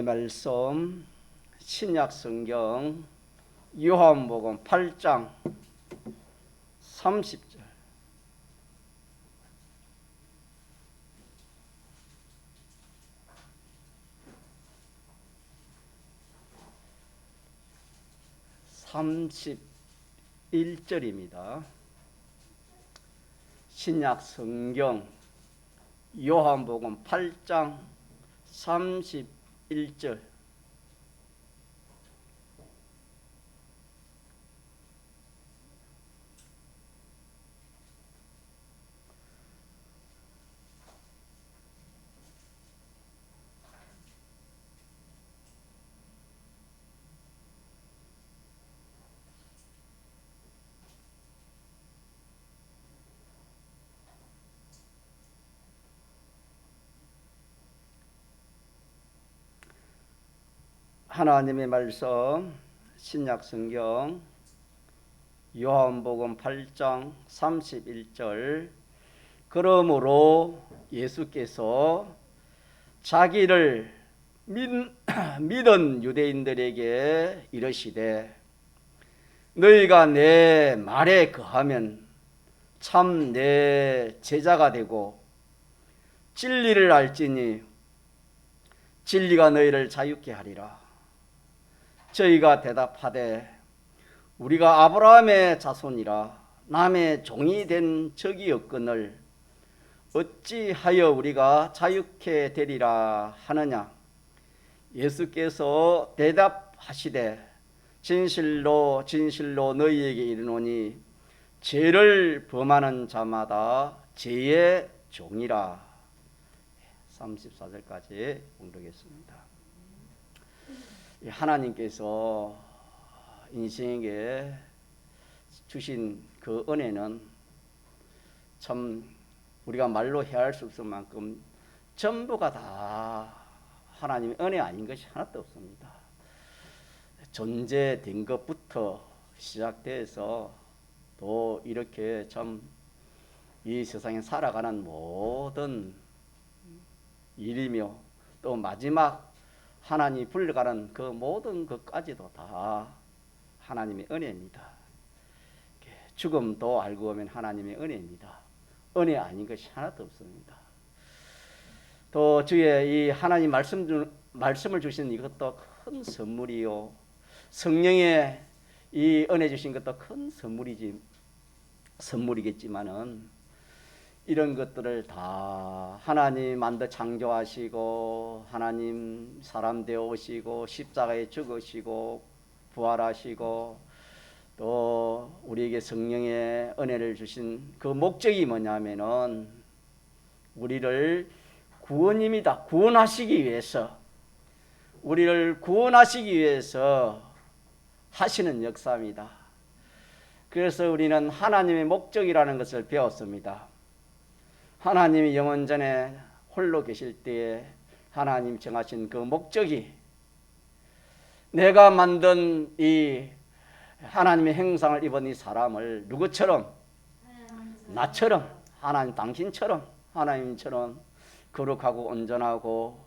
말씀 신약 성경 요한복음 8장 30절. (31절입니다) 신약 성경 요한복음 8장 31절. 하나님의 말씀 신약 성경 요한복음 8장 31절. 그러므로 예수께서 자기를 믿은 유대인들에게 이르시되 너희가 내 말에 거하면 참 내 제자가 되고 진리를 알지니 진리가 너희를 자유케 하리라. 저희가 대답하되 우리가 아브라함의 자손이라 남의 종이 된 적이 없거늘 어찌하여 우리가 자유케 되리라 하느냐. 예수께서 대답하시되 진실로 진실로 너희에게 이르노니 죄를 범하는 자마다 죄의 종이라. 34절까지 봉독했습니다. 하나님께서 인생에게 주신 그 은혜는 참 우리가 말로 헤아릴 수 없을 만큼 전부가 다 하나님의 은혜 아닌 것이 하나도 없습니다. 존재된 것부터 시작돼서 또 이렇게 참 이 세상에 살아가는 모든 일이며 또 마지막 하나님이 불러가는 그 모든 것까지도 다 하나님의 은혜입니다. 죽음도 알고 보면 하나님의 은혜입니다. 은혜 아닌 것이 하나도 없습니다. 또 주의 이 하나님 말씀을 주신 이것도 큰 선물이요, 성령의 이 은혜 주신 것도 큰 선물이겠지만은 이런 것들을 다 하나님 만드 창조하시고 하나님 사람 되어 오시고 십자가에 죽으시고 부활하시고 또 우리에게 성령의 은혜를 주신 그 목적이 뭐냐면은 우리를 구원입니다. 구원하시기 위해서, 우리를 구원하시기 위해서 하시는 역사입니다. 그래서 우리는 하나님의 목적이라는 것을 배웠습니다. 하나님이 영원전에 홀로 계실 때에 하나님 정하신 그 목적이 내가 만든 이 하나님의 형상을 입은 이 사람을 누구처럼? 나처럼, 하나님 당신처럼, 하나님처럼 거룩하고 온전하고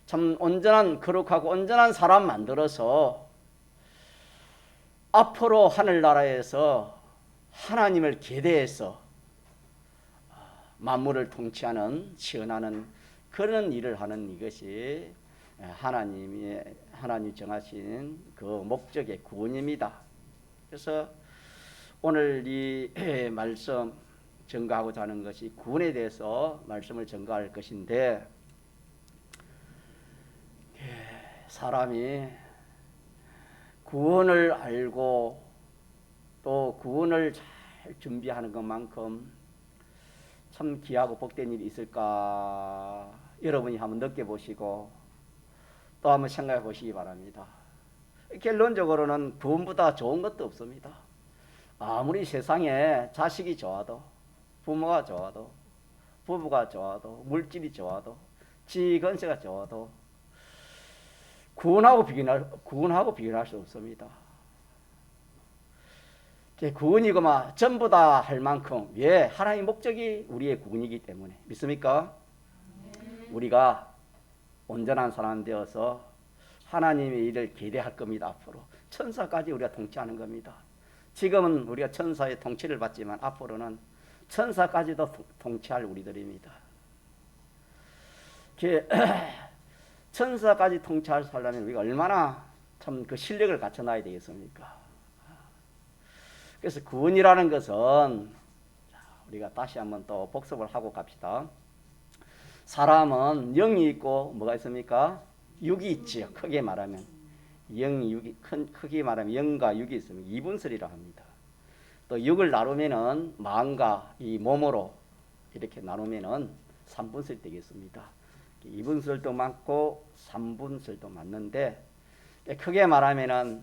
참 온전한 거룩하고 온전한 사람 만들어서 앞으로 하늘나라에서 하나님을 계대해서 만물을 통치하는 시원하는 그런 일을 하는 이것이 하나님이 정하신 그 목적의 구원입니다. 그래서 오늘 이 말씀 전가하고자 하는 것이 구원에 대해서 말씀을 전가할 것인데, 사람이 구원을 알고 또 구원을 잘 준비하는 것만큼 참 귀하고 복된 일이 있을까 여러분이 한번 느껴보시고 또 한번 생각해 보시기 바랍니다. 결론적으로는 구원보다 좋은 것도 없습니다. 아무리 세상에 자식이 좋아도, 부모가 좋아도, 부부가 좋아도, 물질이 좋아도, 지건세가 좋아도 구원하고 비교할 수 없습니다. 구원이고마 전부 다 할 만큼, 왜? 하나님의 목적이 우리의 구원이기 때문에. 믿습니까? 우리가 온전한 사람 되어서 하나님의 일을 기대할 겁니다. 앞으로 천사까지 우리가 통치하는 겁니다. 지금은 우리가 천사의 통치를 받지만 앞으로는 천사까지도 통치할 우리들입니다. 천사까지 통치할 살려면 우리가 얼마나 참 그 실력을 갖춰놔야 되겠습니까? 그래서 구원이라는 것은 우리가 다시 한번 또 복습을 하고 갑시다. 사람은 영이 있고 뭐가 있습니까? 육이 있지요. 크게 말하면 영이 육이 크게 말하면 영과 육이 있으면 이분설이라 합니다. 또 육을 나누면은 마음과 이 몸으로 이렇게 나누면은 삼분설이 되겠습니다. 이분설도 맞고 삼분설도 맞는데 크게 말하면은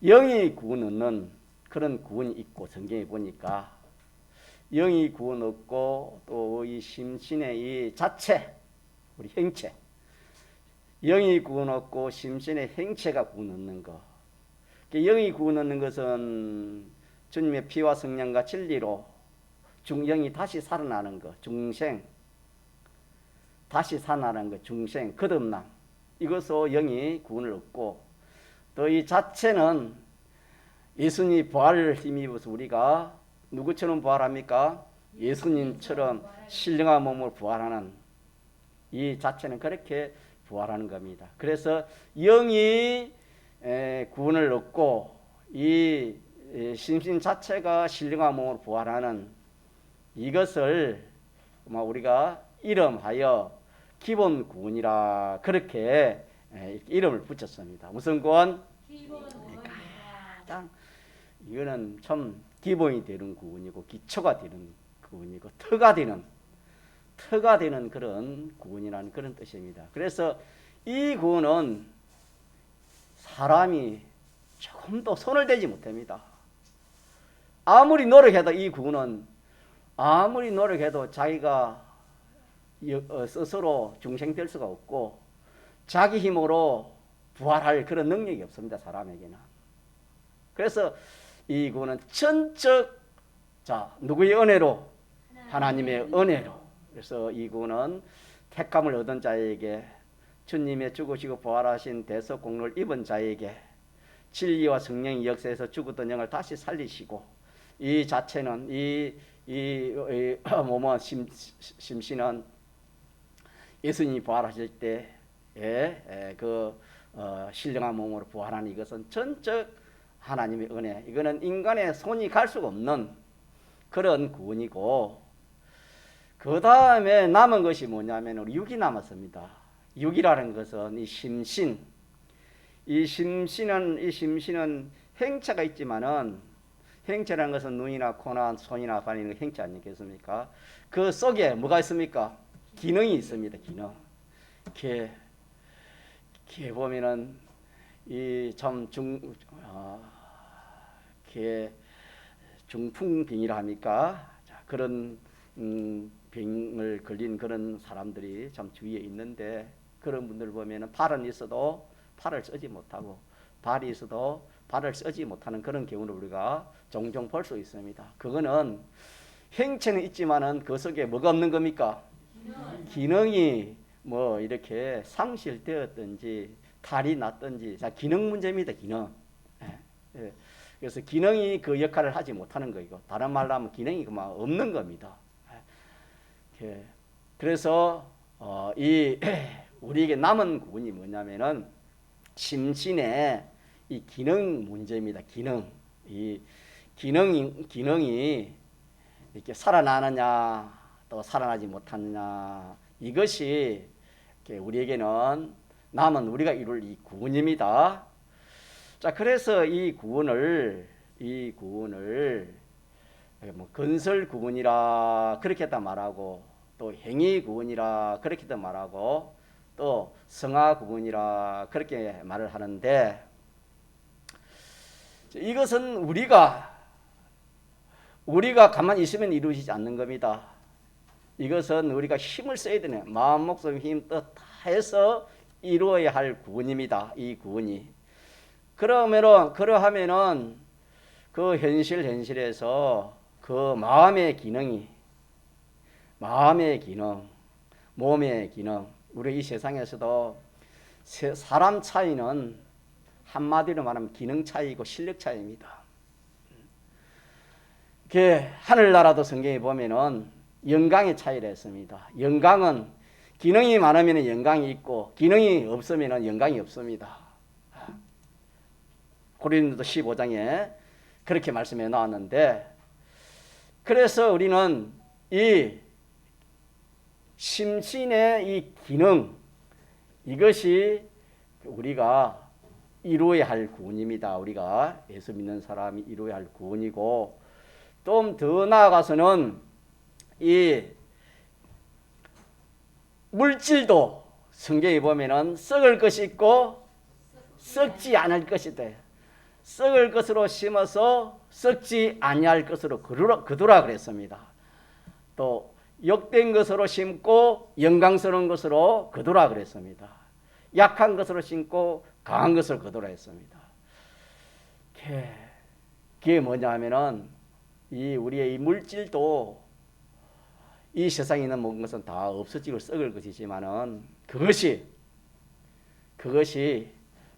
영이 구원 얻는 그런 구원이 있고 성경에 보니까 영이 구원 얻고 또 이 심신의 이 자체 우리 행체 영이 구원 얻고 심신의 행체가 구원 얻는 것. 영이 구원 얻는 것은 주님의 피와 성령과 진리로 영이 다시 살아나는 것, 중생 다시 살아나는 것, 중생 거듭남 이것으로 영이 구원을 얻고 또 이 자체는 예수님 부활을 힘입어서 우리가 누구처럼 부활합니까? 예수님처럼 신령한 몸으로 부활하는 이 자체는 그렇게 부활하는 겁니다. 그래서 영이 구원을 얻고 이 심신 자체가 신령한 몸으로 부활하는 이것을 우리가 이름하여 기본 구원이라 그렇게 이름을 붙였습니다. 무슨 구원? 기본 구원입니다. 가장 이거는 참 기본이 되는 구원이고 기초가 되는 구원이고 터가 되는 그런 구원이라는 그런 뜻입니다. 그래서 이 구원은 사람이 조금도 손을 대지 못합니다. 아무리 노력해도 이 구원은 아무리 노력해도 자기가 스스로 중생될 수가 없고 자기 힘으로 부활할 그런 능력이 없습니다. 사람에게는. 그래서 이 구원은 전적 누구의 은혜로? 하나님의 은혜로. 그래서 이 구원은 택함을 얻은 자에게 주님의 죽으시고 부활하신 대속 공로를 입은 자에게 진리와 성령의 역사에서 죽었던 영을 다시 살리시고 이 자체는 이 몸은 심신은 예수님이 부활하실 때에 신령한 몸으로 부활하는 이것은 전적 하나님의 은혜. 이거는 인간의 손이 갈 수가 없는 그런 구원이고 그 다음에 남은 것이 뭐냐면 육이 남았습니다. 육이라는 것은 이 심신은 행체가 있지만은 행체라는 것은 눈이나 코나 손이나 발이나 행체 아니겠습니까? 그 속에 뭐가 있습니까? 기능이 있습니다. 기능. 이렇게 보면은 이 참 중풍병이라 합니까? 그런 병을 걸린 그런 사람들이 참 주위에 있는데 그런 분들 보면은 팔은 있어도 팔을 쓰지 못하고 발이 있어도 발을 쓰지 못하는 그런 경우를 우리가 종종 볼 수 있습니다. 그거는 행체는 있지만은 그 속에 뭐가 없는 겁니까? 기능이 뭐 이렇게 상실되었든지 탈이 났든지 기능 문제입니다. 기능. 그래서 기능이 그 역할을 하지 못하는 거이고 다른 말로 하면 기능이 그만 없는 겁니다. 그래서 우리에게 남은 구원이 뭐냐면은 심신의 이 기능 문제입니다. 이 기능이 이렇게 살아나느냐 또 살아나지 못하느냐 이것이 우리에게는 남은 우리가 이룰 이 구원입니다. 자, 그래서 이 구원을 뭐 건설 구원이라 그렇게도 말하고 또 행위 구원이라 그렇게도 말하고 또 성화 구원이라 그렇게 말을 하는데 이것은 우리가 가만히 있으면 이루어지지 않는 겁니다. 이것은 우리가 힘을 써야 되네. 마음, 목숨, 힘, 뜻 다 해서 이루어야 할 구원입니다. 이 구원이. 그러하면은 그 현실에서 그 마음의 기능, 몸의 기능, 우리 이 세상에서도 사람 차이는 한마디로 말하면 기능 차이고 실력 차이입니다. 하늘나라도 성경에 보면은 영광의 차이를 했습니다. 영광은 기능이 많으면 영광이 있고 기능이 없으면 영광이 없습니다. 고린도서 15장에 그렇게 말씀해 나왔는데, 그래서 우리는 이 심신의 이 기능, 이것이 우리가 이루어야 할 구원입니다. 우리가 예수 믿는 사람이 이루어야 할 구원이고, 좀 더 나아가서는 이 물질도 성경에 보면은 썩을 것이 있고 썩지 않을 것이 돼. 썩을 것으로 심어서 썩지 아니할 것으로 거두라 그랬습니다. 또 욕된 것으로 심고 영광스러운 것으로 거두라 그랬습니다. 약한 것으로 심고 강한 것을 거두라 했습니다. 그게 뭐냐 하면은 우리의 이 물질도 이 세상에 있는 모든 것은 다 없어지고 썩을 것이지만은 그것이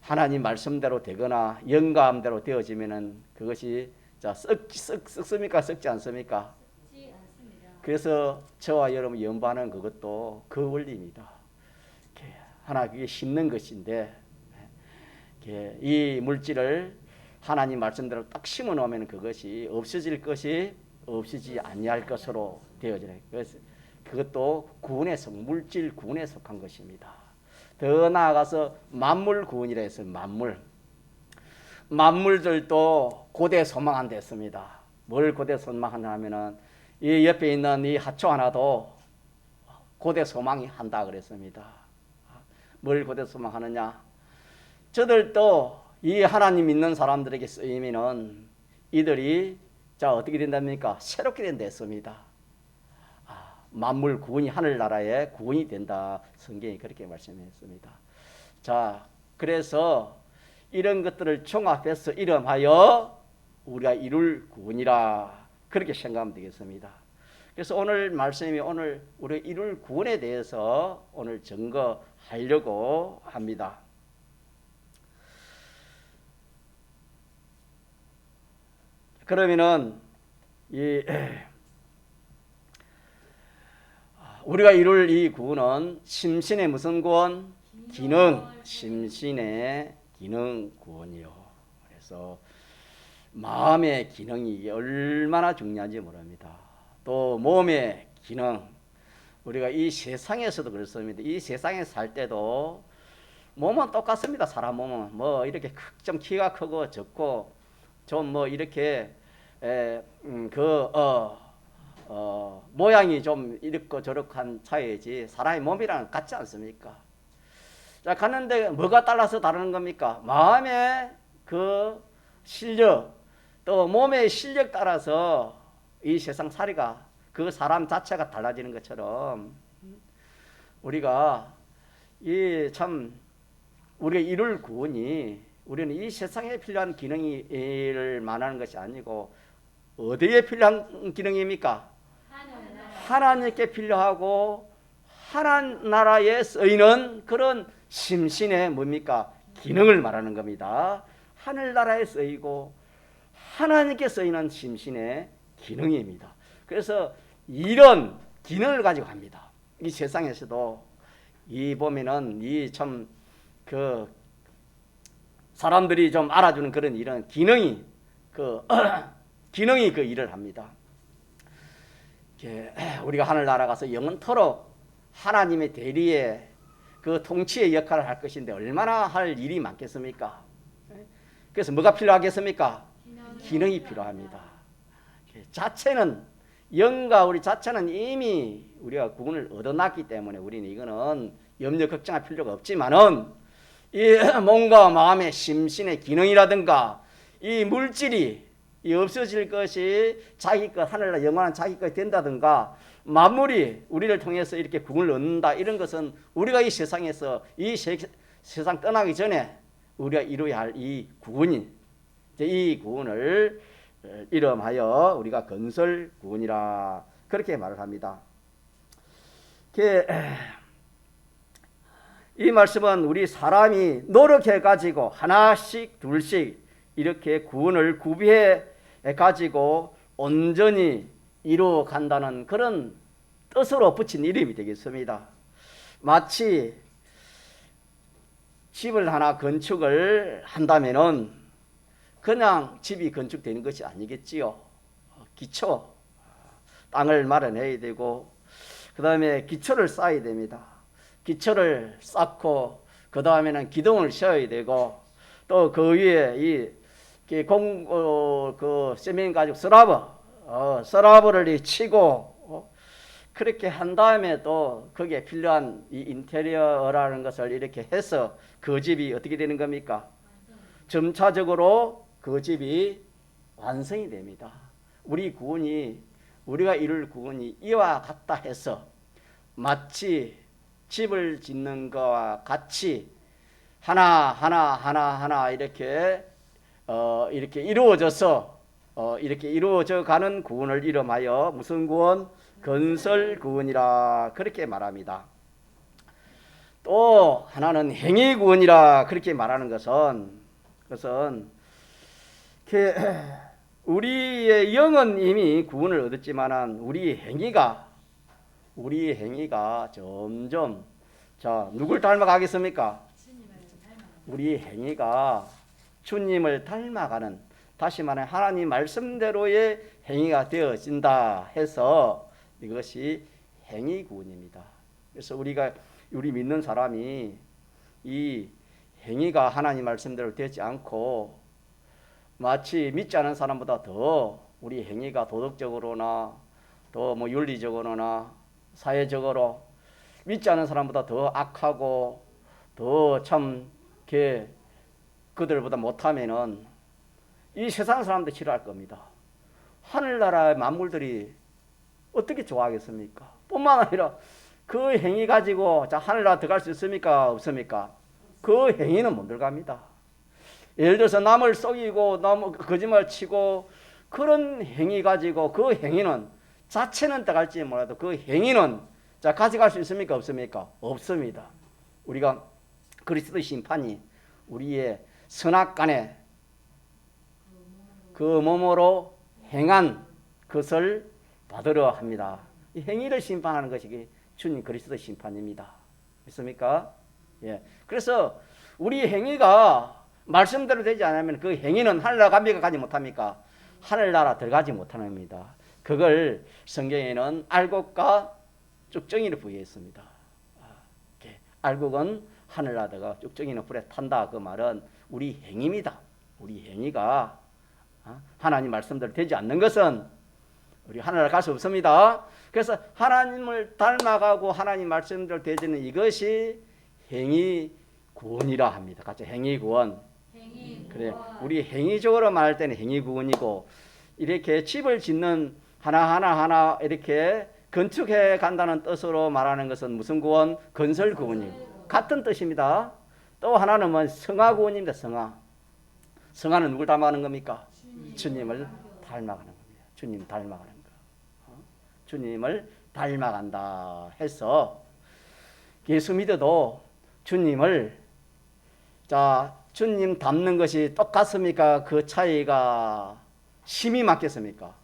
하나님 말씀대로 되거나 영감대로 되어지면은 그것이 썩습니까? 썩지 않습니까? 썩지 않습니다. 그래서 저와 여러분 연구하는 그것도 그 원리입니다. 하나 그게 심는 것인데, 이 물질을 하나님 말씀대로 딱 심어 놓으면 그것이 없어질 것이 없어지지 아니할 것으로 되어지네. 그래서 그것도 구원에 물질 구원에 속한 것입니다. 더 나아가서 만물 구원이라 해서 만물들도 고대 소망한다 했습니다. 뭘 고대 소망하냐 하면은 이 옆에 있는 이 하초 하나도 고대 소망이 한다 그랬습니다. 뭘 고대 소망하느냐? 저들도 이 하나님 믿는 사람들에게 쓰이면은 이들이 어떻게 된답니까? 새롭게 된다 했습니다. 만물 구원이 하늘나라의 구원이 된다. 성경이 그렇게 말씀했습니다. 자, 그래서 이런 것들을 종합해서 이름하여 우리가 이룰 구원이라 그렇게 생각하면 되겠습니다. 그래서 오늘 말씀이 오늘 우리가 이룰 구원에 대해서 오늘 증거하려고 합니다. 그러면은 우리가 이룰 이 구원은 심신의 무슨 구원? 기능, 심신의 기능 구원이요. 그래서 마음의 기능이 얼마나 중요한지 모릅니다. 또 몸의 기능, 우리가 이 세상에서도 그렇습니다. 이 세상에 살 때도 몸은 똑같습니다. 사람 몸은 뭐 이렇게 좀 키가 크고 적고 좀 뭐 이렇게 모양이 좀 이렇고 저렇한 차이지 사람의 몸이랑 같지 않습니까? 자, 갔는데 뭐가 달라서 다르는 겁니까? 마음의 그 실력, 또 몸의 실력 따라서 이 세상 살이가 그 사람 자체가 달라지는 것처럼 우리가 우리가 이룰 구원이 우리는 이 세상에 필요한 기능을 말하는 것이 아니고 어디에 필요한 기능입니까? 하나님께 필요하고 하나님 나라에 쓰이는 그런 심신의 뭡니까? 기능을 말하는 겁니다. 하늘나라에 쓰이고 하나님께 쓰이는 심신의 기능입니다. 그래서 이런 기능을 가지고 합니다. 이 세상에서도 보면은 사람들이 좀 알아주는 그런 일은 기능이 그 일을 합니다. 우리가 하늘나라 가서 영원토록 하나님의 대리의 그 통치의 역할을 할 것인데 얼마나 할 일이 많겠습니까? 그래서 뭐가 필요하겠습니까? 기능이 필요합니다. 자체는 영과 우리 자체는 이미 우리가 구원을 얻어놨기 때문에 우리는 이거는 염려 걱정할 필요가 없지만은 이 몸과 마음의 심신의 기능이라든가 이 물질이 없어질 것이 자기 것 하늘나라 영원한 자기 것이 된다든가 만물이 우리를 통해서 이렇게 구원을 얻는다, 이런 것은 우리가 이 세상에서 세상 떠나기 전에 우리가 이루어야 할 이 구원이, 이 구원을 이름하여 우리가 건설 구원이라 그렇게 말을 합니다. 이 말씀은 우리 사람이 노력해 가지고 하나씩 둘씩 이렇게 구원을 구비해 가지고 온전히 이루어 간다는 그런 뜻으로 붙인 이름이 되겠습니다. 마치 집을 하나 건축을 한다면은 그냥 집이 건축되는 것이 아니겠지요. 기초, 땅을 마련해야 되고 그 다음에 기초를 쌓아야 됩니다. 기초를 쌓고 그 다음에는 기둥을 씌워야 되고 또 그 위에 그 세멘 가지고 서라브를 치고 그렇게 한 다음에 또 거기에 필요한 이 인테리어라는 것을 이렇게 해서 그 집이 어떻게 되는 겁니까? 점차적으로 그 집이 완성이 됩니다. 우리가 이룰 구원이 이와 같다 해서 마치 집을 짓는 것과 같이 하나 이렇게 이루어져서 이렇게 이루어져 가는 구원을 이름하여 무슨 구원? 건설 구원이라 그렇게 말합니다. 또 하나는 행위 구원이라 그렇게 말하는 것은 우리의 영은 이미 구원을 얻었지만은 우리 행위가 점점 누굴 닮아가겠습니까? 우리 행위가 주님을 닮아가는, 다시 말해 하나님 말씀대로의 행위가 되어진다 해서 이것이 행위 구원입니다. 그래서 우리 믿는 사람이 이 행위가 하나님 말씀대로 되지 않고 마치 믿지 않은 사람보다 더 우리 행위가 도덕적으로나 더 윤리적으로나 사회적으로 믿지 않은 사람보다 더 악하고 더 참 그들보다 못하면은 이 세상 사람들 싫어할 겁니다. 하늘나라의 만물들이 어떻게 좋아하겠습니까? 뿐만 아니라 그 행위 가지고 하늘나라 들어갈 수 있습니까? 없습니까? 그 행위는 못 들어갑니다. 예를 들어서 남을 속이고 거짓말 치고 그런 행위 가지고 그 행위는 자체는 들어갈지 몰라도 그 행위는 가져갈 수 있습니까? 없습니까? 없습니다. 우리가 그리스도의 심판이 우리의 선악간에 그 몸으로 행한 것을 받으려 합니다. 이 행위를 심판하는 것이 주님 그리스도의 심판입니다. 있습니까? 예. 그래서 우리 행위가 말씀대로 되지 않으면 그 행위는 하늘나라 갑니까? 가지 못합니까? 하늘나라 들어가지 못하는 겁니다. 그걸 성경에는 알곡과 쭉정이를 부여했습니다. 알곡은 하늘나라 들어가 쭉정이는 불에 탄다. 그 말은 우리 행위입니다. 우리 행위가 하나님 말씀대로 되지 않는 것은 우리 하늘나라 갈 수 없습니다. 그래서 하나님을 닮아가고 하나님 말씀대로 되지는 이것이 행위 구원이라 합니다. 같이 행위 구원. 그래, 우리 행위적으로 말할 때는 행위 구원이고 이렇게 집을 짓는 하나 이렇게 건축해 간다는 뜻으로 말하는 것은 무슨 구원? 건설 구원이에요. 같은 뜻입니다. 또 하나는 성화 구원입니다. 성화는 누굴 닮아가는 겁니까? 주님을 닮아가는 겁니다. 주님 닮아가는 거. 주님을 닮아간다 해서 예수 믿어도 주님을 주님 닮는 것이 똑같습니까? 그 차이가 심이 맞겠습니까?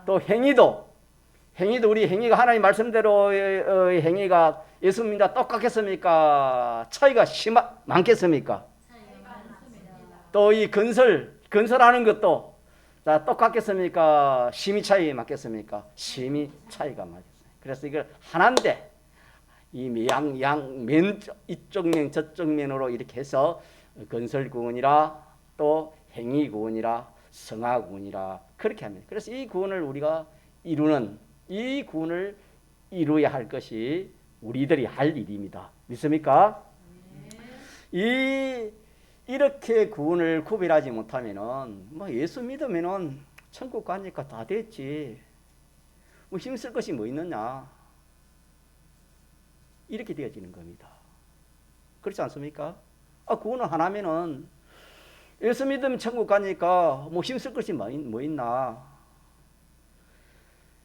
또 행위도 우리 행위가 하나님 말씀대로의 행위가 예수 믿다 똑같겠습니까? 차이가 많겠습니까? 또 이 건설하는 것도 똑같겠습니까? 심이 차이 맞겠습니까? 심이 차이가 맞겠습니다. 그래서 이걸 하나인데 이 양면 이쪽 면 저쪽 면으로 이렇게 해서 건설구원이라 또 행위구원이라 성화구원이라 그렇게 합니다. 그래서 이 구원을 우리가 이 구원을 이루어야 할 것이 우리들이 할 일입니다. 믿습니까? 이렇게 구원을 구별하지 못하면은 예수 믿으면은 천국 가니까 다 됐지. 힘쓸 것이 뭐 있느냐? 이렇게 되어지는 겁니다. 그렇지 않습니까? 구원을 하나면은 예수 믿으면 천국 가니까 힘쓸 것이 뭐 있나?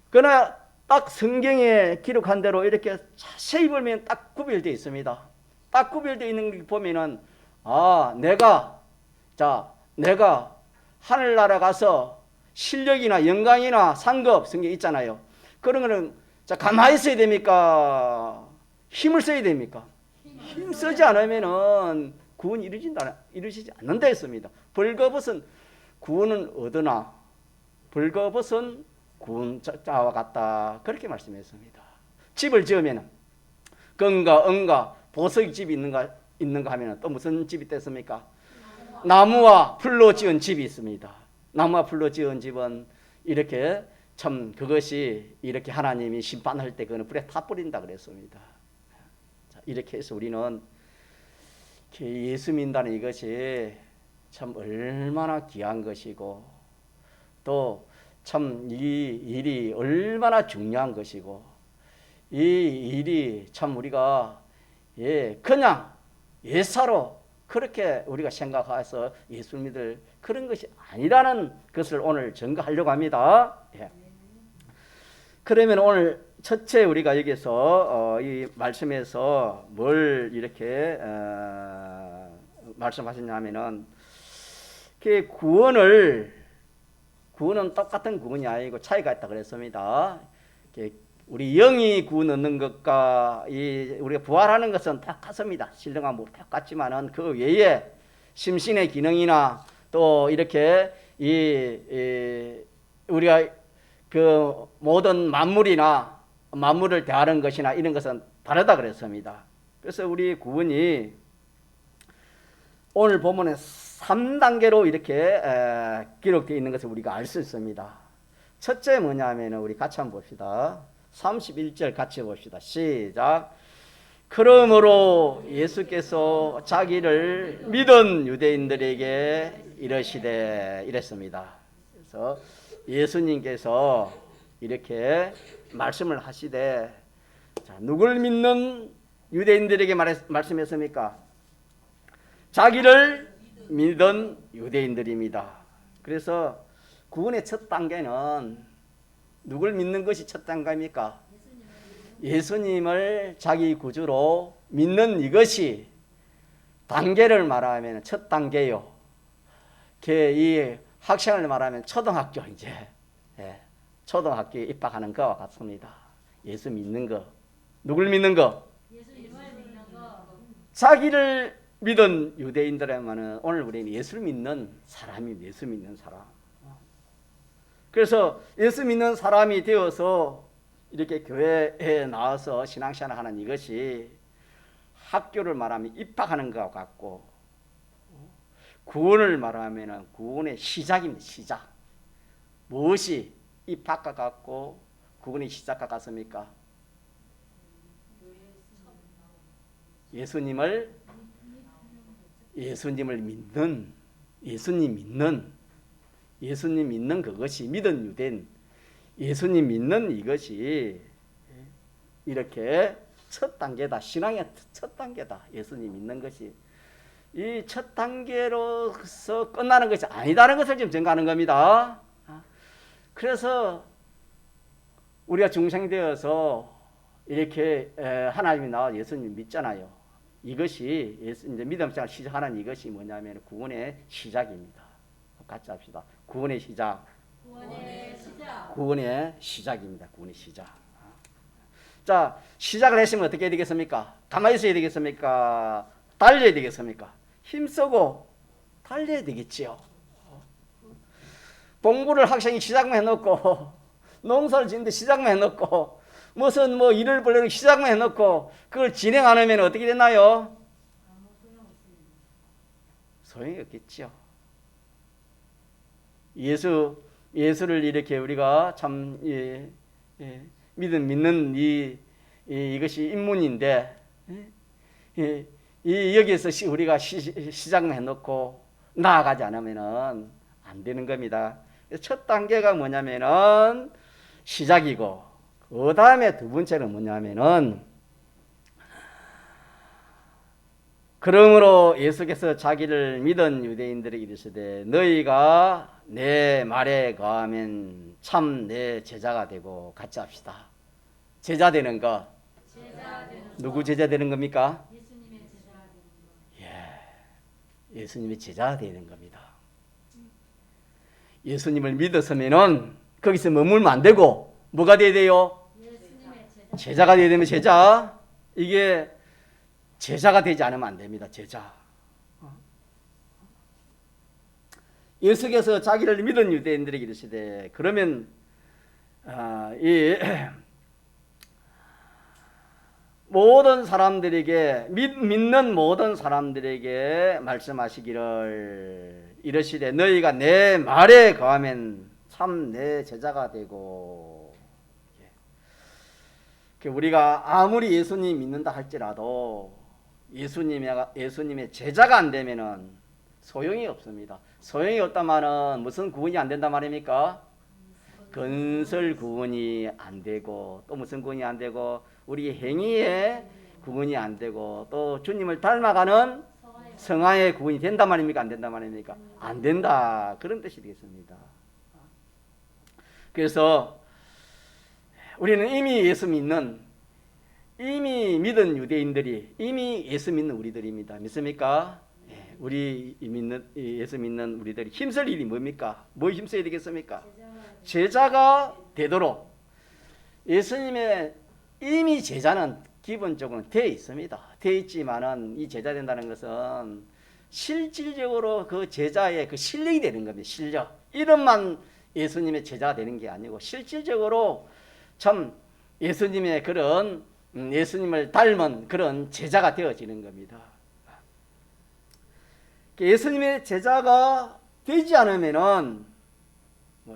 그러나 딱 성경에 기록한 대로 이렇게 자세히 보면 딱 구별되어 있습니다. 딱 구별되어 있는 거 보면은 내가 하늘나라 가서 실력이나 영광이나 상급 성경 있잖아요. 그런 거는 가만히 있어야 됩니까? 힘을 써야 됩니까? 힘 쓰지 않으면은 구원이 이루어지지 않는다 했습니다. 벌거벗은 구원은 얻으나 벌거벗은 구원자와 같다. 그렇게 말씀했습니다. 집을 지으면 금과 은과 보석이 집이 있는가 하면 또 무슨 집이 됐습니까? 나무와 풀로 지은 집이 있습니다. 나무와 풀로 지은 집은 이렇게 참 그것이 이렇게 하나님이 심판할 때 그는 불에 타 버린다 그랬습니다. 자, 이렇게 해서 우리는 예수 믿는다는 이것이 참 얼마나 귀한 것이고 또 참 이 일이 얼마나 중요한 것이고 이 일이 참 우리가 그냥 예사로 그렇게 우리가 생각해서 예수 믿을 그런 것이 아니라는 것을 오늘 증거하려고 합니다. 그러면 오늘 첫째 우리가 여기서 이 말씀에서 뭘 이렇게 말씀하셨냐면은 구원은 똑같은 구원이 아니고 차이가 있다 그랬습니다. 우리 영이 구원 얻는 것과 우리가 부활하는 것은 똑같습니다. 신령한 뭐 똑같지만은 그 외에 심신의 기능이나 또 이렇게 우리가 그 모든 만물을 대하는 것이나 이런 것은 다르다 그랬습니다. 그래서 우리 구원이 오늘 보면은 3단계로 이렇게 기록되어 있는 것을 우리가 알 수 있습니다. 첫째 뭐냐면 우리 같이 한번 봅시다. 31절 같이 봅시다. 시작. 그러므로 예수께서 자기를 믿은 유대인들에게 이러시되 이랬습니다. 그래서 예수님께서 이렇게 말씀을 하시되 누굴 믿는 유대인들에게 말씀했습니까? 자기를 믿은 유대인들입니다. 그래서 구원의 첫 단계는 누굴 믿는 것이 첫 단계입니까? 예수님을 자기 구주로 믿는 이것이 단계를 말하면 첫 단계요. 이 학생을 말하면 초등학교 초등학교에 입학하는 것과 같습니다. 예수 믿는 거. 누굴 믿는 거? 예수님을 믿는 거. 자기를 믿은 유대인들에게는 오늘 우리는 예수를 믿는 사람이 예수 믿는 사람. 그래서 예수 믿는 사람이 되어서 이렇게 교회에 나와서 신앙생활을 하는 이것이 학교를 말하면 입학하는 것과 같고 구원을 말하면 구원의 시작입니다. 시작. 무엇이 입학과 같고 구원의 시작과 같습니까? 예수님을 믿는 예수님 믿는 그것이 믿은 유대인 예수님 믿는 이것이 이렇게 첫 단계다. 신앙의 첫 단계다. 예수님 믿는 것이 이 첫 단계로서 끝나는 것이 아니다는 것을 지금 증거하는 겁니다. 그래서 우리가 중생되어서 이렇게 하나님이 나와 예수님 믿잖아요. 이것이 이제 믿음 생활 시작하는 이것이 뭐냐면 구원의 시작입니다. 같이 합시다. 구원의 시작. 구원의 시작입니다. 구원의 시작. 자, 시작을 했으면 어떻게 해야 되겠습니까? 가만히 있어야 되겠습니까? 달려야 되겠습니까? 힘쓰고 달려야 되겠지요. 공부를 학생이 시작만 해놓고 농사를 짓는데 시작만 해놓고 무슨 일을 벌려는 시작만 해놓고 그걸 진행 안 하면 어떻게 되나요? 소용이 없겠지요. 예수를 이렇게 우리가 참 믿는 이것이 입문인데 여기에서 우리가 시작만 해놓고 나아가지 않으면은 안 되는 겁니다. 첫 단계가 뭐냐면은 시작이고 그 다음에 두 번째는 뭐냐면은 그러므로 예수께서 자기를 믿은 유대인들에게 이르시되 너희가 내 말에 거하면 참 내 제자가 되고 같이 합시다. 제자 되는 것. 누구 제자 되는 겁니까? 예수님의 제자가 되는 것. 예, 예수님의 제자가 되는 겁니다. 예수님을 믿었으면은 거기서 머물면 안 되고 뭐가 돼야 돼요? 예수님의 제자. 제자가 돼야 되면 제자. 이게 제자가 되지 않으면 안 됩니다. 제자. 예수께서 자기를 믿은 유대인들에게 이르시되 그러면 이 모든 사람들에게 믿는 모든 사람들에게 말씀하시기를 이르시되 너희가 내 말에 거하면 참 내 제자가 되고. 우리가 아무리 예수님 믿는다 할지라도 예수님의 제자가 안 되면은 소용이 없습니다. 소용이 없다마는 무슨 구원이 안 된단 말입니까? 건설 구원이 안 되고 또 무슨 구원이 안 되고 우리 행위의 구원이 안 되고 또 주님을 닮아가는 성화의 구원이 된단 말입니까? 안 된단 말입니까? 안 된다. 그런 뜻이 되겠습니다. 그래서 우리는 이미 믿은 유대인들이 이미 예수 믿는 우리들입니다. 믿습니까? 우리 예수 믿는 우리들이 힘쓸 일이 뭡니까? 뭐 힘써야 되겠습니까? 제자가 되도록 예수님의 이미 제자는 기본적으로 되어 있습니다. 되어 있지만은 이 제자 된다는 것은 실질적으로 그 제자의 그 실력이 되는 겁니다. 실력. 이름만 예수님의 제자가 되는 게 아니고 실질적으로 참 예수님의 그런 예수님을 닮은 그런 제자가 되어지는 겁니다. 예수님의 제자가 되지 않으면은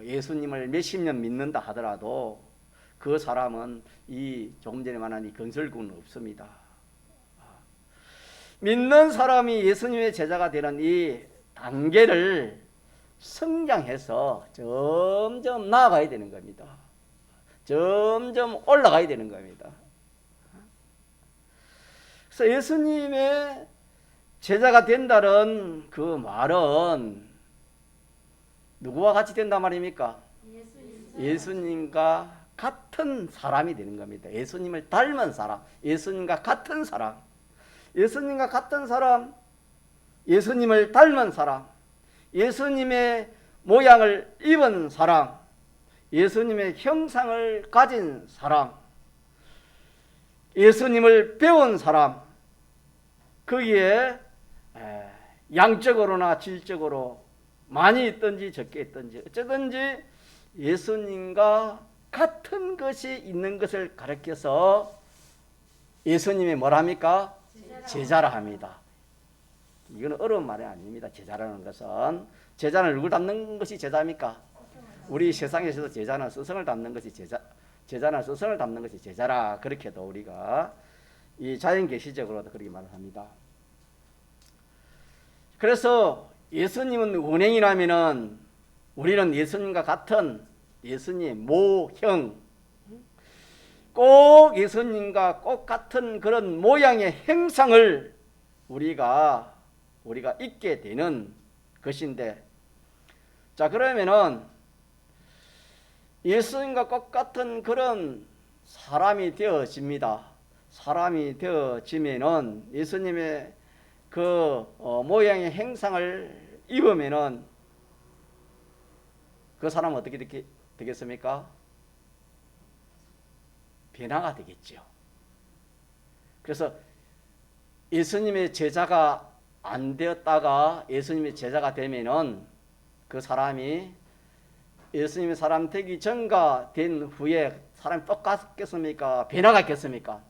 예수님을 몇십 년 믿는다 하더라도 그 사람은 이 조금 전에 말한 이 건설구는 없습니다. 믿는 사람이 예수님의 제자가 되는 이 단계를 성장해서 점점 나아가야 되는 겁니다. 점점 올라가야 되는 겁니다. 그래서 예수님의 제자가 된다는 그 말은 누구와 같이 된단 말입니까? 예수님과 같은 사람이 되는 겁니다. 예수님을 닮은 사람, 예수님과 같은 사람, 예수님과 같은 사람, 예수님을 닮은 사람, 예수님의 모양을 입은 사람, 예수님의 형상을 가진 사람, 예수님을 배운 사람, 거기에 양적으로나 질적으로 많이 있든지 적게 있든지 어쩌든지 예수님과 같은 것이 있는 것을 가르쳐서 예수님이 뭐랍니까? 제자라 합니다. 이건 어려운 말이 아닙니다. 제자라는 것은 제자는 누굴 닮는 것이 제자입니까? 우리 세상에서도 제자는 스승을 닮는 것이 제자는 스승을 닮는 것이 제자라 그렇게도 우리가 이 자연 계시적으로도 그렇게 말을 합니다. 그래서 예수님은 원행이라면은 우리는 예수님과 같은 예수님 모형 꼭 예수님과 꼭 같은 그런 모양의 행상을 우리가 있게 되는 것인데, 자 그러면은 예수님과 꼭 같은 그런 사람이 되어집니다. 사람이 되어지면은 예수님의 그 모양의 행상을 입으면은 그 사람은 어떻게 되겠습니까? 변화가 되겠죠. 그래서 예수님의 제자가 안 되었다가 예수님의 제자가 되면은 그 사람이 예수님의 사람 되기 전과 된 후에 사람이 똑같겠습니까? 변화가 있겠습니까?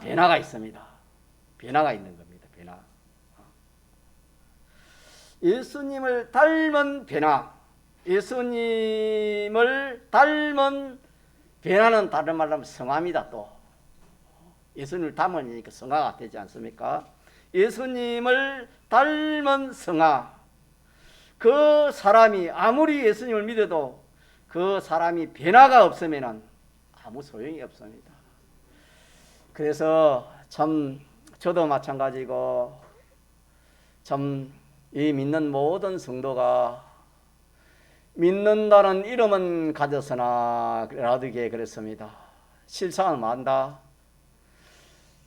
변화가 있습니다. 변화가 있는 겁니다. 변화. 예수님을 닮은 변화. 예수님을 닮은 변화는 다른 말로 하면 성화입니다. 또 예수님을 닮으니까 성화가 되지 않습니까? 예수님을 닮은 성화. 그 사람이 아무리 예수님을 믿어도 그 사람이 변화가 없으면 아무 소용이 없습니다. 그래서 참 저도 마찬가지고 참 이 믿는 모든 성도가 믿는다는 이름은 가졌으나 라드게 그랬습니다. 실상은 뭐한다?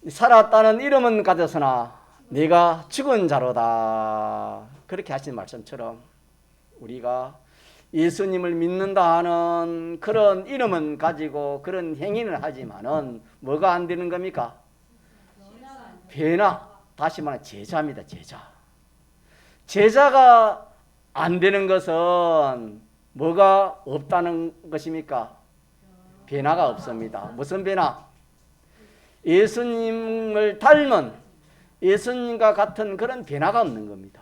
살았다는 이름은 가졌으나 네가 죽은 자로다. 그렇게 하신 말씀처럼 우리가 예수님을 믿는다 하는 그런 이름은 가지고 그런 행위는 하지만은 뭐가 안 되는 겁니까? 변화. 다시 말하면 제자입니다. 제자. 제자가 안 되는 것은 뭐가 없다는 것입니까? 변화가 없습니다. 무슨 변화? 예수님을 닮은 예수님과 같은 그런 변화가 없는 겁니다.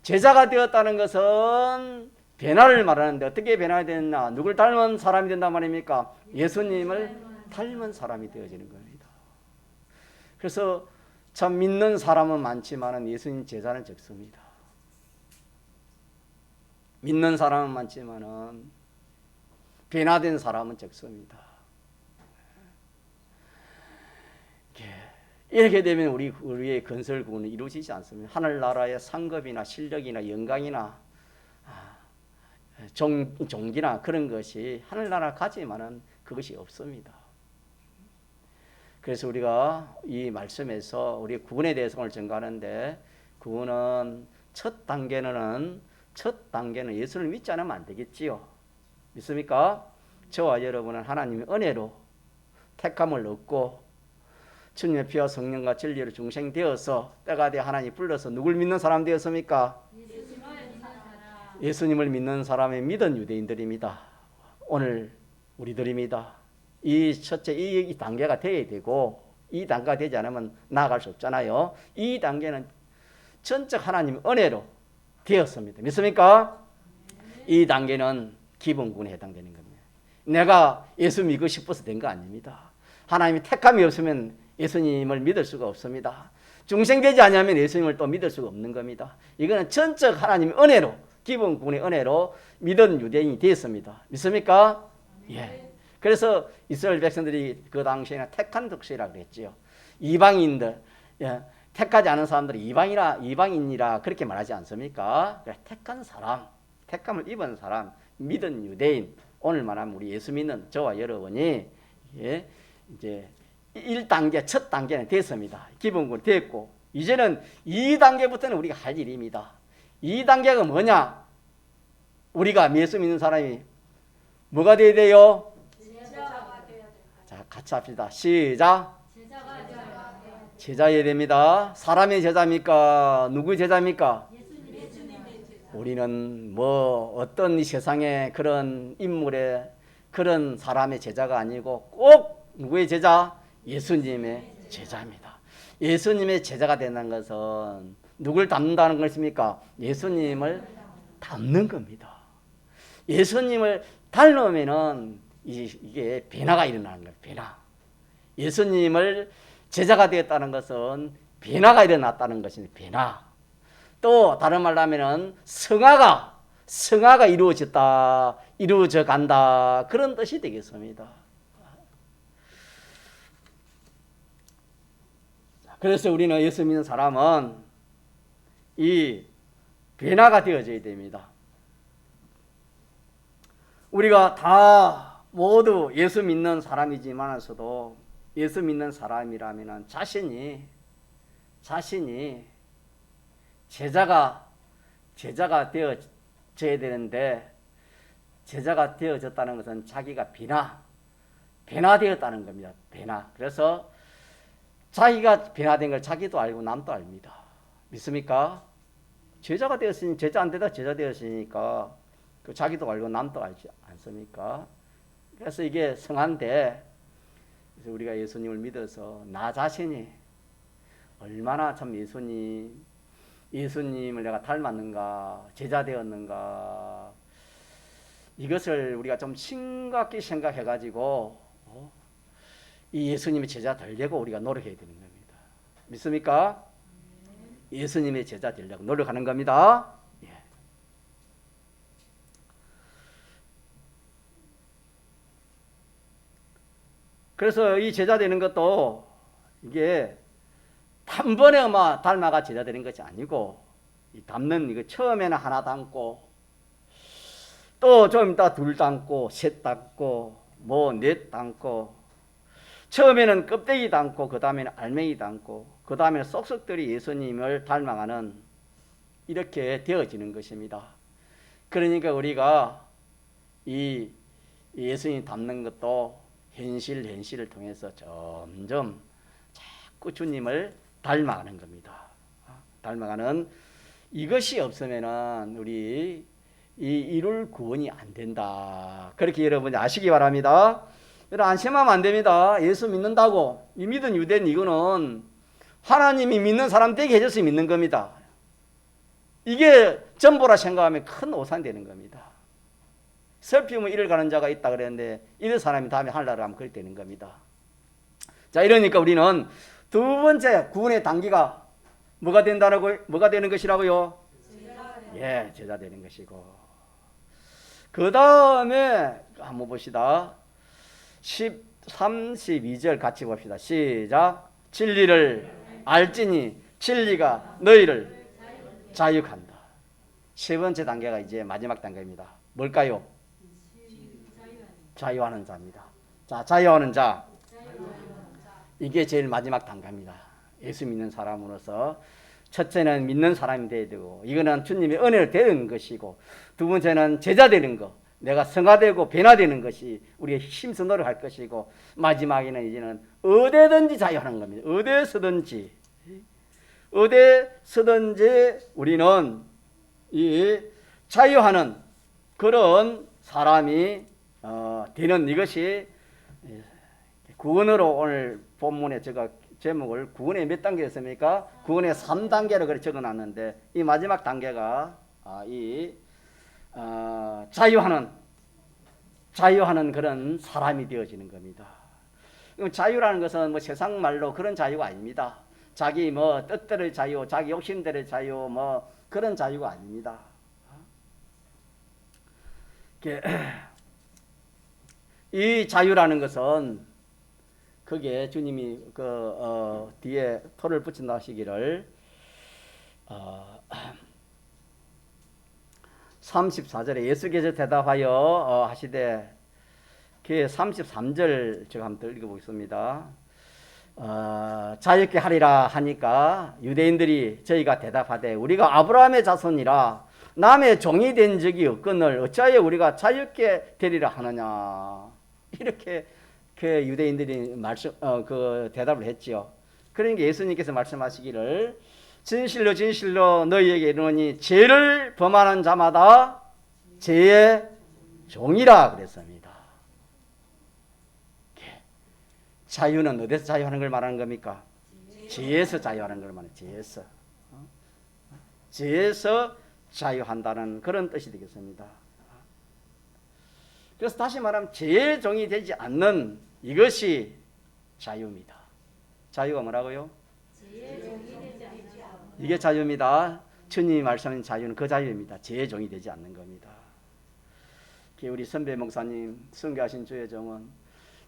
제자가 되었다는 것은 변화를 말하는데 어떻게 변화가 되느냐? 누굴 닮은 사람이 된단 말입니까? 예수님을 닮은 사람이 되어지는 겁니다. 그래서 참 믿는 사람은 많지만 예수님 제자는 적습니다. 믿는 사람은 많지만 변화된 사람은 적습니다. 이렇게 되면 우리의 건설구는 이루어지지 않습니다. 하늘나라의 상급이나 실력이나 영광이나 종기나 그런 것이 하늘나라 가지만은 그것이 없습니다. 그래서 우리가 이 말씀에서 우리 구원에 대해서 오늘 전가하는데 구원은 첫 단계는 예수를 믿지 않으면 안 되겠지요. 믿습니까? 저와 여러분은 하나님의 은혜로 택함을 얻고 주님의 피와 성령과 진리로 중생되어서 때가 되어 하나님 불러서 누굴 믿는 사람 되었습니까? 예수님을 믿는 사람의 믿은 유대인들입니다. 오늘 우리들입니다. 이 첫째 이 단계가 되어야 되고 이 단계가 되지 않으면 나아갈 수 없잖아요. 이 단계는 전적 하나님의 은혜로 되었습니다. 믿습니까? 이 단계는 기본군에 해당되는 겁니다. 내가 예수 믿고 싶어서 된 거 아닙니다. 하나님이 택함이 없으면 예수님을 믿을 수가 없습니다. 중생되지 않으면 예수님을 또 믿을 수가 없는 겁니다. 이거는 전적 하나님의 은혜로 기본군의 은혜로 믿은 유대인이 되었습니다. 믿습니까? 예. 그래서 이스라엘 백성들이 그 당시에는 택한 덕수이라고 그랬지요. 이방인들, 예, 택하지 않은 사람들이 이방인이라 그렇게 말하지 않습니까? 택한 사람, 택함을 입은 사람, 믿은 유대인. 오늘 말하면 우리 예수 믿는 저와 여러분이 예, 이제 1단계, 첫 단계는 됐습니다. 기본군이 됐고 이제는 2단계부터는 우리가 할 일입니다. 2단계가 뭐냐? 우리가 예수 믿는 사람이 뭐가 돼야 돼요? 자, 같이 합시다. 시작. 제자여야 됩니다. 사람의 제자입니까? 누구의 제자입니까? 우리는 뭐 어떤 이 세상의 그런 인물의 그런 사람의 제자가 아니고 꼭 누구의 제자? 예수님의 제자입니다. 예수님의 제자가 된다는 것은 누굴 닮는다는 것입니까? 예수님을 닮는 겁니다. 예수님을 닮으면은 이게 변화가 일어나는 거예요. 변화. 예수님을 제자가 되었다는 것은 변화가 일어났다는 것입니다. 변화. 또 다른 말로 하면은 성화가 이루어졌다, 이루어져 간다 그런 뜻이 되겠습니다. 그래서 우리는 예수 믿는 사람은 이 변화가 되어져야 됩니다. 우리가 다 모두 예수 믿는 사람이지만서도 예수 믿는 사람이라면 자신이 제자가 되어져야 되는데 제자가 되어졌다는 것은 자기가 변화되었다는 겁니다. 변화. 그래서 자기가 변화된 걸 자기도 알고 남도 압니다. 믿습니까? 제자가 되었으니 제자 안 되다 제자 되었으니까 자기도 알고 남도 알지 않습니까? 그래서 이게 성한데 그래서 우리가 예수님을 믿어서 나 자신이 얼마나 참 예수님을 내가 닮았는가, 제자 되었는가 이것을 우리가 좀 심각히 생각해가지고 이 예수님의 제자 되려고 우리가 노력해야 되는 겁니다. 믿습니까? 예수님의 제자 되려고 노력하는 겁니다. 예. 그래서 이 제자 되는 것도 이게 한 번에 닮아가 제자 되는 것이 아니고 이 닮는 이거 처음에는 하나 닮고 또 좀 이따 둘 닮고 셋 닮고 뭐 넷 닮고 처음에는 껍데기 닮고 그 다음에는 알맹이 닮고 그 다음에는 쏙쏙들이 예수님을 닮아가는 이렇게 되어지는 것입니다. 그러니까 우리가 이 예수님 닮는 것도 현실을 통해서 점점 자꾸 주님을 닮아가는 겁니다. 닮아가는 이것이 없으면은 우리 이룰 구원이 안 된다. 그렇게 여러분 아시기 바랍니다. 여러분 안심하면 안 됩니다. 예수 믿는다고 이 믿은 유대인 이거는 하나님이 믿는 사람 되게 해줘서 믿는 겁니다. 이게 전부라 생각하면 큰 오산이 되는 겁니다. 슬피면 이를 가는 자가 있다 그랬는데 이런 사람이 다음에 하늘나라를 가면 그렇게 되는 겁니다. 자, 이러니까 우리는 두 번째 구원의 단계가 뭐가 되는 것이라고요? 예, 제자 되는 것이고. 그 다음에 한번 봅시다. 32절 같이 봅시다. 시작. 진리를 알지니 진리가 너희를 자유한다. 세 번째 단계가 이제 마지막 단계입니다. 뭘까요? 자유하는 자입니다. 자, 자유하는 자. 이게 제일 마지막 단계입니다. 예수 믿는 사람으로서 첫째는 믿는 사람이 되어야 되고, 이거는 주님의 은혜를 되는 것이고, 두 번째는 제자 되는 것, 내가 성화되고 변화되는 것이 우리의 힘써 노력할 것이고, 마지막에는 이제는 어디든지 자유하는 겁니다. 어디서든지 우리는 이 자유하는 그런 사람이 되는 이것이 구원으로 오늘 본문에 제가 제목을 구원의 몇 단계였습니까? 구원의 3단계로 그렇게 적어놨는데 이 마지막 단계가 자유하는 그런 사람이 되어지는 겁니다. 자유라는 것은 뭐 세상 말로 그런 자유가 아닙니다. 자기 뭐 뜻대로의 자유, 자기 욕심대로의 자유, 뭐 그런 자유가 아닙니다. 이 자유라는 것은 그게 주님이 뒤에 토를 붙인다 하시기를 34절에 예수께서 대답하여 하시되 그 33절 제가 한번 읽어보겠습니다. 자유케 하리라 하니까 유대인들이 저희가 대답하되 우리가 아브라함의 자손이라 남의 종이 된 적이 없거늘 어찌하여 우리가 자유케 되리라 하느냐. 이렇게 그 유대인들이 대답을 했지요. 그러니까 예수님께서 말씀하시기를 진실로 진실로 너희에게 이르노니 죄를 범하는 자마다 죄의 종이라 그랬습니다. 자유는 어디서 자유하는 걸 말하는 겁니까? 죄에서 자유하는 걸 말해요. 죄에서 자유한다는 그런 뜻이 되겠습니다. 그래서 다시 말하면 죄의 종이 되지 않는 이것이 자유입니다. 자유가 뭐라고요? 이게 자유입니다. 주님이 말씀하신 자유는 그 자유입니다. 죄의 종이 되지 않는 겁니다. 우리 선배 목사님 선교하신 주의 종은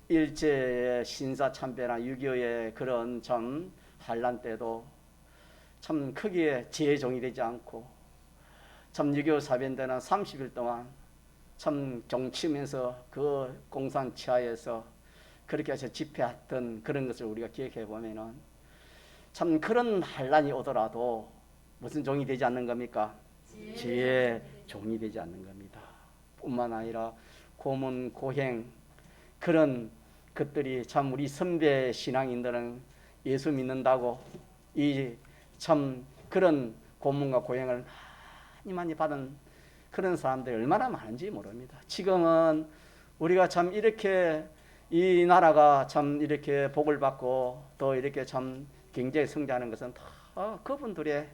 일제의 신사참배나 6.25의 그런 참 환란 때도 참 크게 죄의 종이 되지 않고 참 6.25 사변대는 30일 동안 참 종치면서 그 공산 치하에서 그렇게 해서 집회했던 그런 것을 우리가 기억해 보면은 참 그런 환란이 오더라도 무슨 종이 되지 않는 겁니까? 죄의 종이 되지 않는 겁니다. 뿐만 아니라 고문, 고행 그런 것들이 참 우리 선배 신앙인들은 예수 믿는다고 이 참 그런 고문과 고행을 많이 받은 그런 사람들이 얼마나 많은지 모릅니다. 지금은 우리가 참 이렇게 이 나라가 참 이렇게 복을 받고 또 이렇게 참 굉장히 성장하는 것은 다 그분들의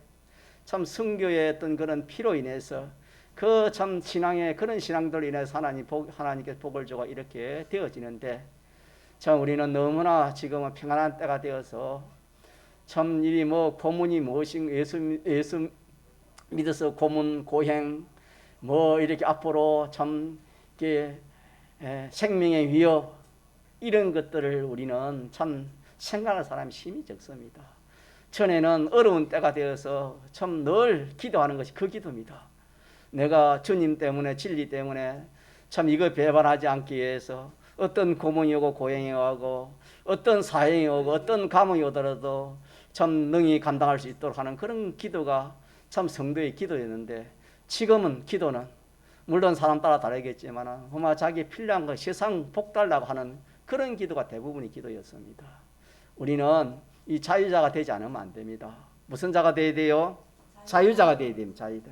참 선교의 어떤 그런 피로 인해서 그 참 신앙의 그런 신앙들로 인해서 하나님께서 복을 주고 이렇게 되어지는데 참 우리는 너무나 지금은 평안한 때가 되어서 참 이 뭐 고문이 무엇인 예수 믿어서 고문 고행 뭐 이렇게 앞으로 참 이렇게 생명의 위협 이런 것들을 우리는 참 생각할 사람이 힘이 적습니다. 전에는 어려운 때가 되어서 참 늘 기도하는 것이 그 기도입니다. 내가 주님 때문에 진리 때문에 참 이거 배반하지 않기 위해서 어떤 고문이 오고 고행이 오고 어떤 사형이 오고 어떤 감옥이 오더라도 참 능히 감당할 수 있도록 하는 그런 기도가 참 성도의 기도였는데, 지금은 기도는 물론 사람 따라 다르겠지만 정말 자기 필요한 거 세상 복 달라고 하는 그런 기도가 대부분의 기도였습니다. 우리는 이 자유자가 되지 않으면 안 됩니다. 무슨 자가 돼야 돼요? 자유자가 돼야 됩니다. 자유자.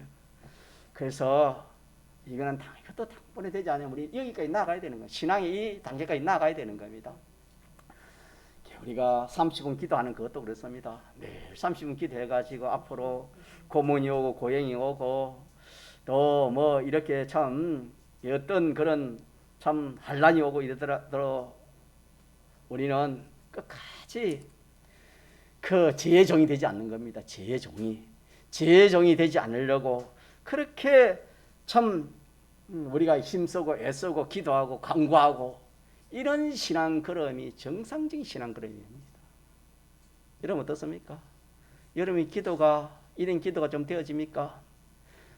그래서 이거는 이것도 단번에 되지 않으면 우리 여기까지 나가야 되는 거예요. 신앙이 이 단계까지 나가야 되는 겁니다. 우리가 30분 기도하는 그것도 그렇습니다. 매일 30분 기도해가지고 앞으로 고문이 오고 고행이 오고 또 뭐 이렇게 참 어떤 그런 참 환란이 오고 이러더라도 우리는 끝까지 그 죄의 종이 되지 않는 겁니다. 죄의 종이 되지 않으려고 그렇게 참 우리가 힘쓰고 애쓰고 기도하고 간구하고 이런 신앙 걸음이 정상적인 신앙 걸음입니다. 여러분 어떻습니까? 여러분의 기도가 이런 기도가 좀 되어집니까?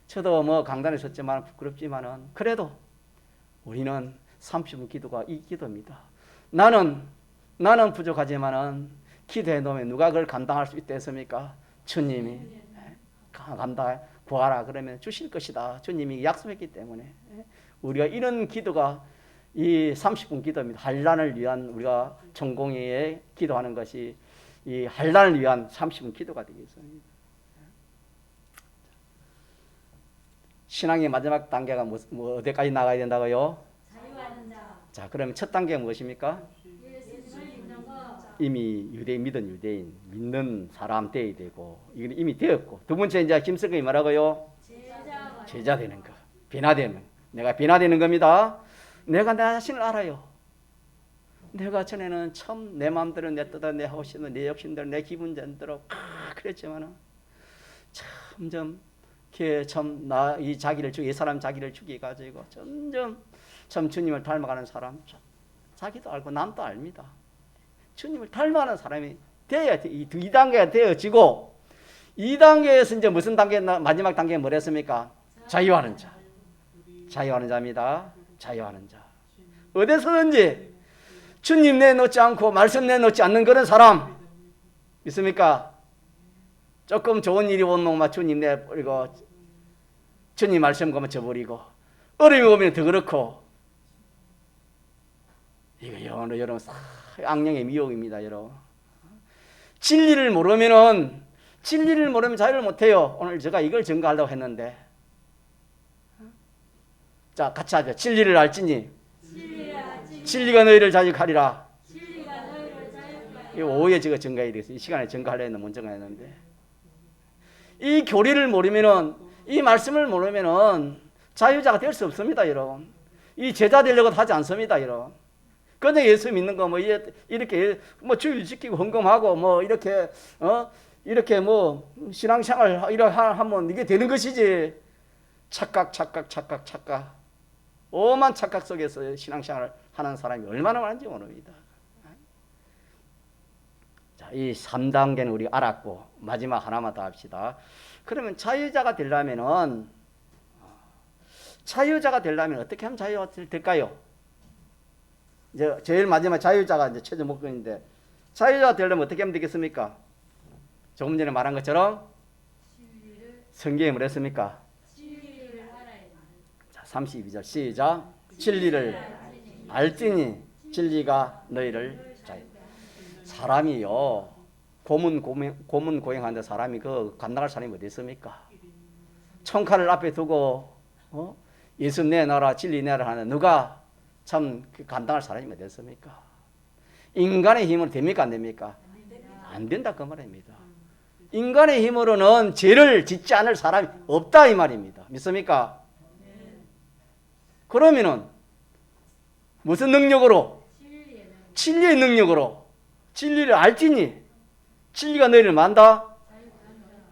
저도 뭐 강단에 섰지만 부끄럽지만은 그래도 우리는 30분 기도가 이 기도입니다. 나는 부족하지만은 기도해 놓으면 누가 그걸 감당할 수 있다 했습니까? 주님이 감당 구하라 그러면 주실 것이다. 주님이 약속했기 때문에 우리가 이런 기도가 이 30분 기도입니다. 환난을 위한 우리가 전공의에 기도하는 것이 이 환난을 위한 30분 기도가 되겠습니다. 신앙의 마지막 단계가 뭐 어디까지 나가야 된다고요? 자유하는 자. 자, 그러면 첫 단계가 무엇입니까? 예수님을 믿는 것. 이미 믿은 유대인, 믿는 사람 되어야 되고 이건 이미 되었고, 두 번째 이제 힘쓸 게 뭐라고요? 제자 되는 거, 변화되는. 내가 변화되는 겁니다. 내가 내 자신을 알아요. 내가 전에는 참 내 마음대로 내 뜻대로 내 하고 싶은 내 욕심대로 내 기분대로 그랬지만은 점점 나 이 자기를 죽이 사람 자기를 죽이 가지고 점점 참 주님을 닮아가는 사람, 자기도 알고 남도 압니다. 주님을 닮아가는 사람이 돼야 이 2단계가 되어지고, 2단계에서 이제 무슨 단계, 마지막 단계가 뭐랬습니까? 자유하는 자. 자유하는 자입니다. 자유하는 자. 어디서든지 주님 내놓지 않고 말씀 내놓지 않는 그런 사람 있습니까? 조금 좋은 일이 온 놈만 주님 내버리고 주님 말씀 그만 저버리고, 어려움이 오면 더 그렇고, 이거 여러분 악령의 미혹입니다. 여러분 진리를 모르면 자유를 못해요. 오늘 제가 이걸 증거하려고 했는데, 자 같이 하죠. 진리를 알지니 진리가 너희를 자유하리라. 이 오후에 제가 증거해야 되겠어요. 이 시간에 증거하려 했는데 못 증거했는데, 이 교리를 모르면은, 이 말씀을 모르면은 자유자가 될 수 없습니다. 여러분 이 제자 되려고 하지 않습니다. 여러분 그냥 예수 믿는 거 뭐 이렇게 뭐 주일 지키고 헌금하고 뭐 이렇게 이렇게 뭐 신앙생활 이렇게 하면 이게 되는 것이지. 착각 오만 착각 속에서 신앙생활을 하는 사람이 얼마나 많은지 모릅니다. 자, 이 3단계는 우리가 알았고, 마지막 하나만 더 합시다. 그러면 자유자가 되려면 어떻게 하면 자유가 될까요? 이제 제일 마지막 자유자가 이제 최종 목표인데, 자유자가 되려면 어떻게 하면 되겠습니까? 조금 전에 말한 것처럼 성경에 뭐랬습니까? 자, 32절 시작. 진리를 알지니 진리가 너희를 자유. 사람이요 고문 고행하는데 사람이 그 감당할 사람이 어디 있습니까? 총칼을 앞에 두고 예수 내놔라 진리 내놔라 하는 누가 참 감당할 사람이 어디 있습니까? 인간의 힘으로 됩니까 안 됩니까? 안 된다 그 말입니다. 인간의 힘으로는 죄를 짓지 않을 사람이 없다 이 말입니다. 믿습니까? 그러면은 무슨 능력으로? 진리의 능력으로. 진리를 알지니 진리가 너희를 만다.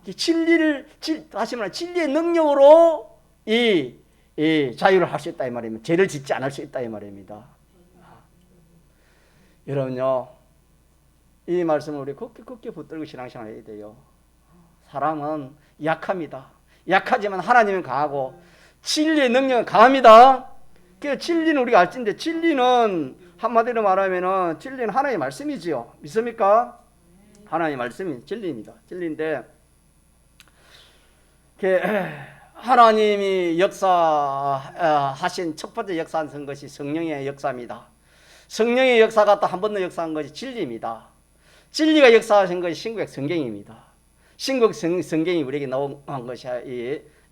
다시 말하면 진리의 능력으로 이 자유를 할 수 있다 이 말입니다. 죄를 짓지 않을 수 있다 이 말입니다. 여러분요, 이 말씀을 우리 굳게 붙들고 신앙생활 해야 돼요. 사람은 약합니다. 약하지만 하나님은 강하고 진리의 능력은 강합니다. 그 진리는 우리가 알지인데, 진리는 한마디로 말하면은 진리는 하나님의 말씀이지요. 믿습니까? 하나님의 말씀이 진리입니다. 진리인데 하나님이 역사하신 첫 번째 역사한 것이 성령의 역사입니다. 성령의 역사가 또 한 번 더 역사한 것이 진리입니다. 진리가 역사하신 것이 신구약 성경입니다. 신구약 성경이 우리에게 나온 것이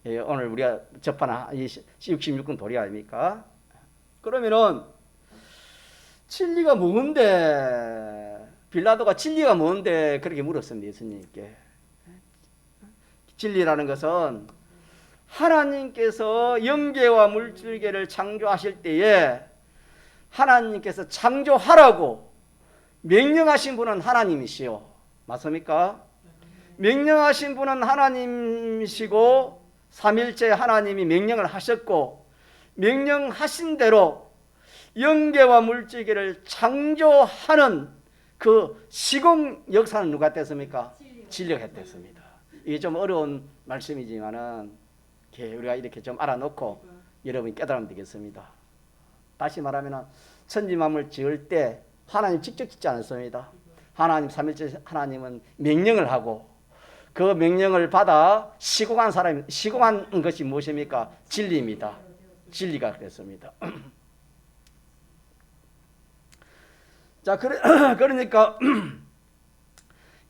오늘 우리가 접한 이 66권 도리 아닙니까? 그러면은 진리가 뭔데? 빌라도가 진리가 뭔데 그렇게 물었습니다. 예수님께. 진리라는 것은 하나님께서 영계와 물질계를 창조하실 때에 하나님께서 창조하라고 명령하신 분은 하나님이시요. 맞습니까? 명령하신 분은 하나님이시고 삼일째 하나님이 명령을 하셨고 명령하신 대로 영계와 물질계를 창조하는 그 시공 역사는 누가 했습니까? 진리가 했습니다. 이게 좀 어려운 말씀이지만은 우리가 이렇게 좀 알아놓고 여러분이 깨달으면 되겠습니다. 다시 말하면 천지만물 지을 때 하나님 직접 짓지 않았습니다. 하나님 삼일째 하나님은 명령을 하고 그 명령을 받아 시공한 것이 무엇입니까? 진리입니다. 진리가 그랬습니다. 자, 그러니까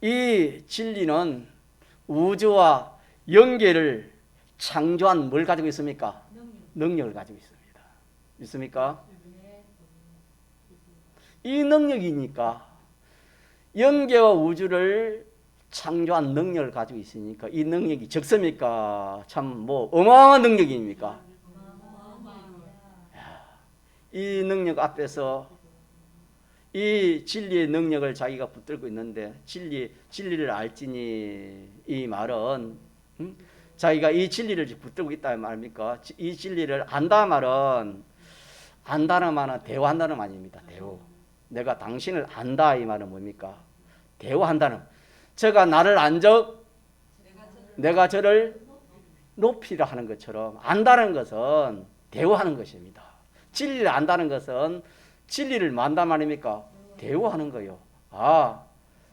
이 진리는 우주와 영계를 창조한 뭘 가지고 있습니까? 능력을 가지고 있습니다. 믿습니까? 이 능력이니까 영계와 우주를 창조한 능력을 가지고 있으니까 이 능력이 적습니까? 참 어마어마한 능력입니까? 이 능력 앞에서 이 진리의 능력을 자기가 붙들고 있는데 진리를 알지니 이 말은 자기가 이 진리를 붙들고 있다 말입니까? 이 진리를 안다 말은 안다는 말은 대화한다는 말입니다. 대화. 내가 당신을 안다 이 말은 뭡니까? 대화한다는. 저가 나를 안적 내가 저를 높이라 하는 것처럼 안다는 것은 대화하는 것입니다. 진리를 안다는 것은 진리를 만단 말입니까? 대화하는 거요.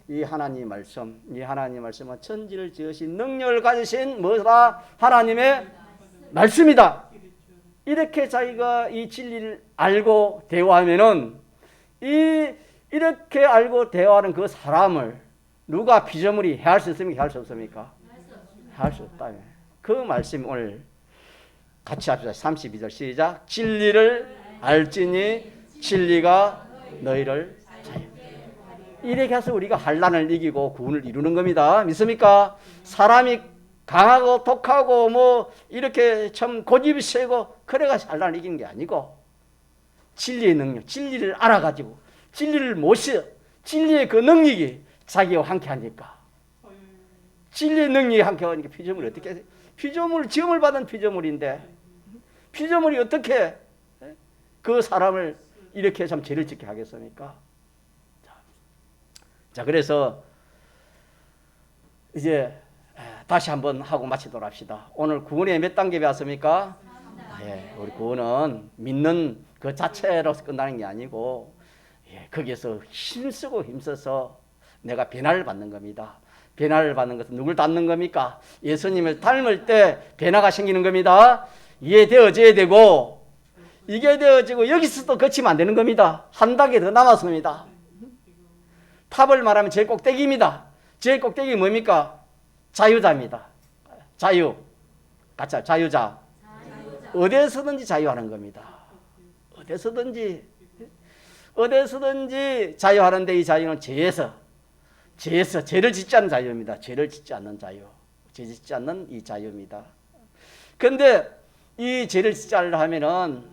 이 하나님 말씀은 천지를 지으신 능력을 가지신 뭐다? 하나님의 말씀이다. 이렇게 자기가 이 진리를 알고 대화하면은 이렇게 알고 대화하는 그 사람을 누가 피조물이 해할 수 있습니까? 할 수 없습니까? 할 수 없다며. 그 말씀 오늘 같이 합시다. 32절 시작. 진리를 알지니 진리가 너희를 자유. 이렇게 해서 우리가 환난을 이기고 구원을 이루는 겁니다. 믿습니까? 사람이 강하고 독하고 이렇게 참 고집이 세고 그래가지고 환난을 이기는 게 아니고 진리의 능력, 진리를 알아가지고 진리를 모셔 진리의 그 능력이 자기와 함께하니까 진리의 능력이 함께하니까 피조물이 어떻게 피조물 지음을 받은 피조물인데 피조물이 어떻게 그 사람을 이렇게 참 죄를 짓게 하겠습니까? 자, 그래서 이제 다시 한번 하고 마치도록 합시다. 오늘 구원의 몇 단계 배웠습니까? 우리 구원은 믿는 그 자체로서 끝나는 게 아니고 거기에서 힘써서 내가 변화를 받는 겁니다. 변화를 받는 것은 누굴 닮는 겁니까? 예수님을 닮을 때 변화가 생기는 겁니다. 이게 되어져야 되고 이게 되어지고 여기서도 거치면 안 되는 겁니다. 한 단계 더 남았습니다. 탑을 말하면 제일 꼭대기입니다. 제일 꼭대기 뭡니까? 자유자입니다. 자유. 같이 자유자. 어디에서든지 자유하는 겁니다. 어디서든지 자유하는데 이 자유는 죄에서 죄를 짓지 않는 자유입니다. 죄를 짓지 않는 자유. 죄 짓지 않는 이 자유입니다. 그런데 이 죄를 짓지 않으려 하면은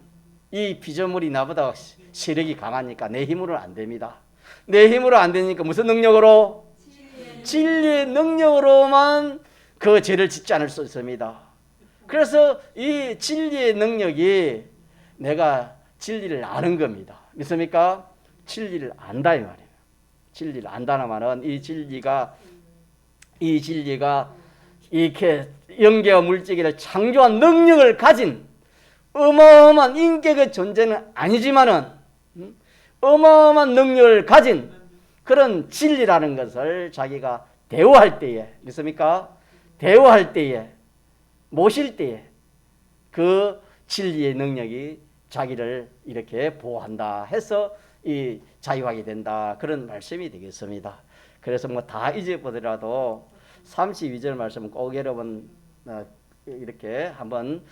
이 피조물이 나보다 세력이 강하니까 내 힘으로는 안 됩니다. 내 힘으로 안 되니까 무슨 능력으로? 진리의 능력으로만 그 죄를 짓지 않을 수 있습니다. 그래서 이 진리의 능력이 내가 진리를 아는 겁니다. 믿습니까? 진리를 안다 이 말이에요. 진리를 안다는 말은 이 진리가 이렇게 영계와 물질계를 창조한 능력을 가진 어마어마한 인격의 존재는 아니지만은 어마어마한 능력을 가진 그런 진리라는 것을 자기가 대우할 때에, 믿습니까? 대우할 때에, 모실 때에 그 진리의 능력이 자기를 이렇게 보호한다 해서 이 자유하게 된다, 그런 말씀이 되겠습니다. 그래서 뭐 다 잊어보더라도 32절 말씀 꼭 여러분 이렇게 한번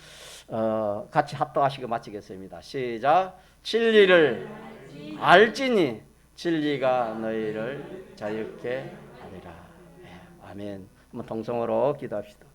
같이 합독하시고 마치겠습니다. 시작. 진리를 알지니 진리가 너희를 자유케 하리라. 아멘. 한번 동성으로 기도합시다.